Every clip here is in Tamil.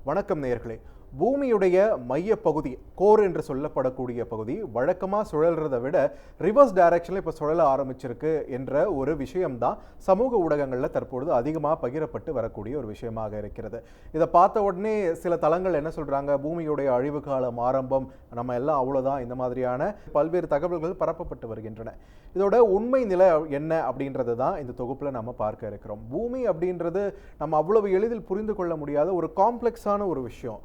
வணக்கம் நேயர்களே. பூமியுடைய மைய பகுதி கோர் என்று சொல்லப்படக்கூடிய பகுதி வழக்கமாக சுழல்றதை விட ரிவர்ஸ் டைரக்ஷனில் இப்போ சுழல ஆரம்பிச்சிருக்கு என்ற ஒரு விஷயம்தான் சமூக ஊடகங்களில் தற்பொழுது அதிகமாக பகிரப்பட்டு வரக்கூடிய ஒரு விஷயமாக இருக்கிறது. இதை பார்த்த உடனே சில தளங்கள் என்ன சொல்கிறாங்க, பூமியுடைய அழிவு காலம் ஆரம்பம், நம்ம எல்லாம் அவ்வளோதான், இந்த மாதிரியான பல்வேறு தகவல்கள் பரப்பப்பட்டு வருகின்றன. இதோட உண்மை நிலை என்ன அப்படின்றது தான் இந்த தொகுப்பில் நம்ம பார்க்க இருக்கிறோம். பூமி அப்படின்றது நம்ம அவ்வளவு எளிதில் புரிந்து கொள்ள முடியாத ஒரு காம்ப்ளெக்ஸான ஒரு விஷயம்.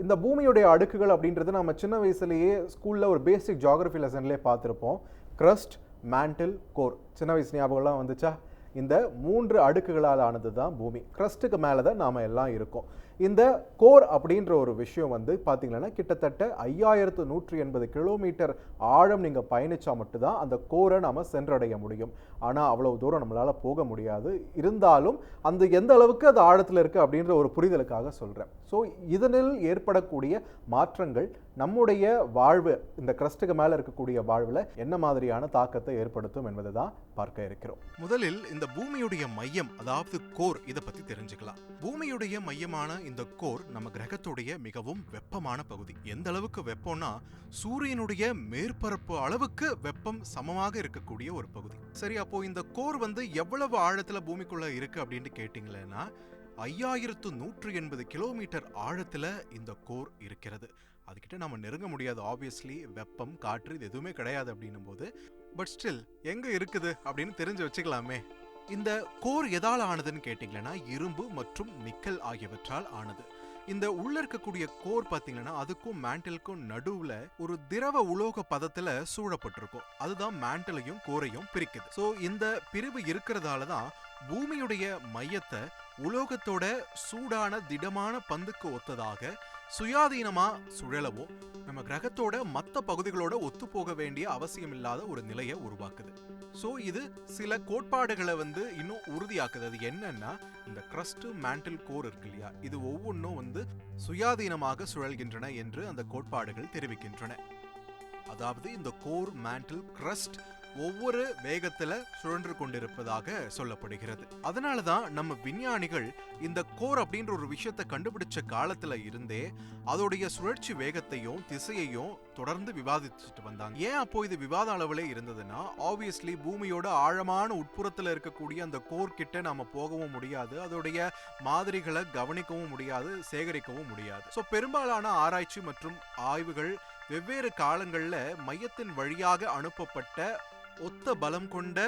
இந்த பூமியுடைய அடுக்குகள் அப்படின்றது நம்ம சின்ன வயசுலேயே ஸ்கூலில் ஒரு பேசிக் ஜியாகிரஃபி லெசன்லேயே பார்த்துருப்போம். Crust, mantle, core. சின்ன வயசு ஞாபகம்லாம் வந்துச்சா? இந்த 3 அடுக்குகளால் ஆனது தான் பூமி. க்ரஸ்ட்டுக்கு மேலே தான் நாம் எல்லாம் இருக்கோம். இந்த கோர் அப்படின்ற ஒரு விஷயம் பார்த்தீங்கன்னா கிட்டத்தட்ட 5180 கிலோமீட்டர் ஆழம் நீங்கள் பயணிச்சா மட்டும்தான் அந்த கோரை நாம் சென்றடைய முடியும். ஆனால் அவ்வளவு தூரம் நம்மளால் போக முடியாது. இருந்தாலும் அந்த எந்த அளவுக்கு அது ஆழத்தில் இருக்குது அப்படின்ற ஒரு புரிதலுக்காக சொல்கிறேன். ஸோ இதனில் ஏற்படக்கூடிய மாற்றங்கள் நம்முடைய வாழ்வு, இந்த கிரஸ்ட்டுக்கு மேலே இருக்கக்கூடிய வாழ்வில் என்ன மாதிரியான தாக்கத்தை ஏற்படுத்தும் என்பதை தான் பார்க்க இருக்கிறோம். முதலில் இந்த பூமியுடைய மையம், அதாவது கோர், இதை பற்றி தெரிஞ்சுக்கலாம். பூமியுடைய மையமான இந்த கோர் நம்ம கிரகத்துடைய மிகவும் வெப்பமான பகுதி. எந்த அளவுக்கு வெப்பம்னா சூரியனுடைய மேற்பரப்பு அளவுக்கு வெப்பம் சமமாக இருக்கக்கூடிய ஒரு பகுதி. சரி, அப்போ இந்த கோர் எவ்வளவு ஆழத்துல பூமிக்குள்ள இருக்கு அப்படின்னு கேட்டீங்களேன்னா 5180 கிலோமீட்டர் ஆழத்துல இந்த கோர் இருக்கிறது. அதுக்கிட்ட நம்ம நெருங்க முடியாது. ஆப்வியஸ்லி வெப்பம், காற்று இது எதுவுமே கிடையாது அப்படின்னும் போது, பட் ஸ்டில் எங்க இருக்குது அப்படின்னு தெரிஞ்சு வச்சுக்கலாமே. இந்த கோர் எதால் ஆனதுன்னு கேட்டீங்கன்னா இரும்பு மற்றும் நிக்கல் ஆகியவற்றால் ஆனது. இந்த உள்ள இருக்கக்கூடிய கோர் பாத்தீங்கன்னா அதுக்கும் மேண்டலுக்கும் நடுவுல ஒரு திரவ உலோக பதத்துல சூழப்பட்டிருக்கும். அதுதான் மேண்டலையும் கோரையும் பிரிக்குது. சோ இந்த பிரிவு இருக்கிறதால தான் பூமியுடைய மையத்தை உலோகத்தோட சூடான திடமான பந்துக்கு ஒத்ததாக சுயாதீனமா சுழலவோ நம்ம கிரகத்தோட மற்ற பகுதிகளோட ஒத்து போக வேண்டிய அவசியம் இல்லாத ஒரு நிலையை உருவாக்குது. சோ இது சில கோட்பாடுகளை இன்னும் உறுதியாக்குது. அது என்னன்னா, இந்த கிரஸ்ட், மேண்டில், கோர் இருக்கு இல்லையா, இது ஒவ்வொன்றும் சுயாதீனமாக சுழல்கின்றன என்று அந்த கோட்பாடுகள் தெரிவிக்கின்றன. அதாவது இந்த கோர், மேண்டில், கிரஸ்ட் ஒவ்வொரு வேகத்துல சுழன்று கொண்டிருப்பதாக சொல்லப்படுகிறது. அதனாலதான் நம்ம விஞ்ஞானிகள் இந்த கோர் அப்படின்ற ஒரு விஷயத்தை கண்டுபிடிச்ச காலத்துல இருந்தே அதோடைய சுழற்சி வேகத்தையும் திசையையும் தொடர்ந்து விவாதிச்சுட்டு வந்தாங்க. ஏன் அப்போ இது விவாத அளவுல இருந்ததுன்னா, ஆப்வியஸ்லி பூமியோட ஆழமான உட்புறத்துல இருக்கக்கூடிய அந்த கோர் கிட்ட நம்ம போகவும் முடியாது, அதோடைய மாதிரிகளை கவனிக்கவும் முடியாது, சேகரிக்கவும் முடியாது. ஸோ பெரும்பாலான ஆராய்ச்சி மற்றும் ஆய்வுகள் வெவ்வேறு காலங்கள்ல மையத்தின் வழியாக அனுப்பப்பட்ட ஒத்த பலம் கொண்ட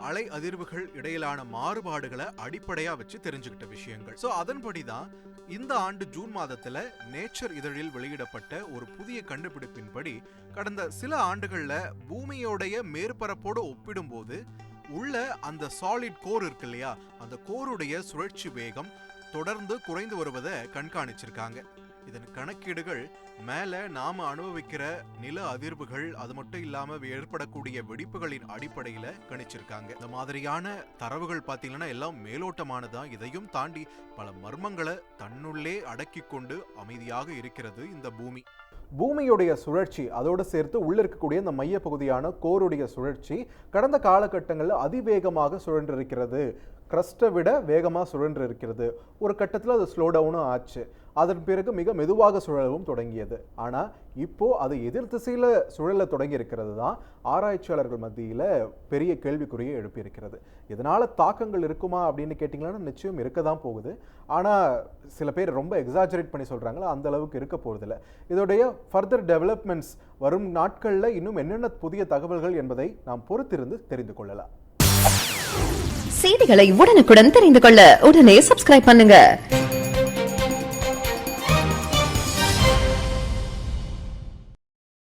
அலை அதிர்வுகள் இடையிலான மாறுபாடுகளை அடிப்படையா வச்சு தெரிஞ்சுக்கிட்ட விஷயங்கள். சோ அதன்படிதான் இந்த ஆண்டு ஜூன் மாதத்துல நேச்சர் இதழில் வெளியிடப்பட்ட ஒரு புதிய கண்டுபிடிப்பின்படி கடந்த சில ஆண்டுகள்ல பூமியோடைய மேற்பரப்போடு ஒப்பிடும்போது உள்ள அந்த சாலிட் கோர் இருக்கு இல்லையா, அந்த கோருடைய சுழற்சி வேகம் தொடர்ந்து குறைந்து வருவதை கண்காணிச்சிருக்காங்க. இதன் கணக்கீடுகள் மேல நாம அனுபவிக்கிற நில அதிர்வுகள், அது மட்டும் இல்லாம ஏற்படக்கூடிய வெடிப்புகளின் அடிப்படையில கணிச்சிருக்காங்க. இந்த மாதிரியான தரவுகள் பாத்தீங்கன்னா எல்லாம் மேலோட்டமானதான். இதையும் தாண்டி பல மர்மங்களை தன்னுள்ளே அடக்கி கொண்டு அமைதியாக இருக்கிறது இந்த பூமி. பூமியுடைய சுழற்சி, அதோடு சேர்த்து உள்ள இருக்கக்கூடிய இந்த மைய பகுதியான கோருடைய சுழற்சி கடந்த காலகட்டங்களில் அதிவேகமாக சுழன்றிருக்கிறது. கிரஸ்ட்டை விட வேகமாக சுழன்று இருக்கிறது. ஒரு கட்டத்தில் அது ஸ்லோ டவுனும் ஆச்சு. அதன் பிறகு மிக மெதுவாக சுழலவும் தொடங்கியது. ஆனால் இப்போ அது எதிர் திசையில் சுழல தொடங்கி இருக்கிறது தான் ஆராய்ச்சியாளர்கள் மத்தியில் பெரிய கேள்விக்குறியை எழுப்பியிருக்கிறது. இதனால் தாக்கங்கள் இருக்குமா அப்படின்னு கேட்டிங்கன்னா நிச்சயம் இருக்க தான் போகுது. ஆனால் சில பேர் ரொம்ப எக்ஸாஜரேட் பண்ணி சொல்கிறாங்களா, அந்த அளவுக்கு இருக்க போகிறதில்ல. இதோடைய ஃபர்தர் டெவலப்மெண்ட்ஸ் வரும் நாட்களில் இன்னும் என்னென்ன புதிய தகவல்கள் என்பதை நாம் பொறுத்திருந்து தெரிந்து கொள்ளலாம். செய்திகளை உடனுக்குடன் தெரிந்து கொள்ள உடனே சப்ஸ்கிரைப் பண்ணுங்க.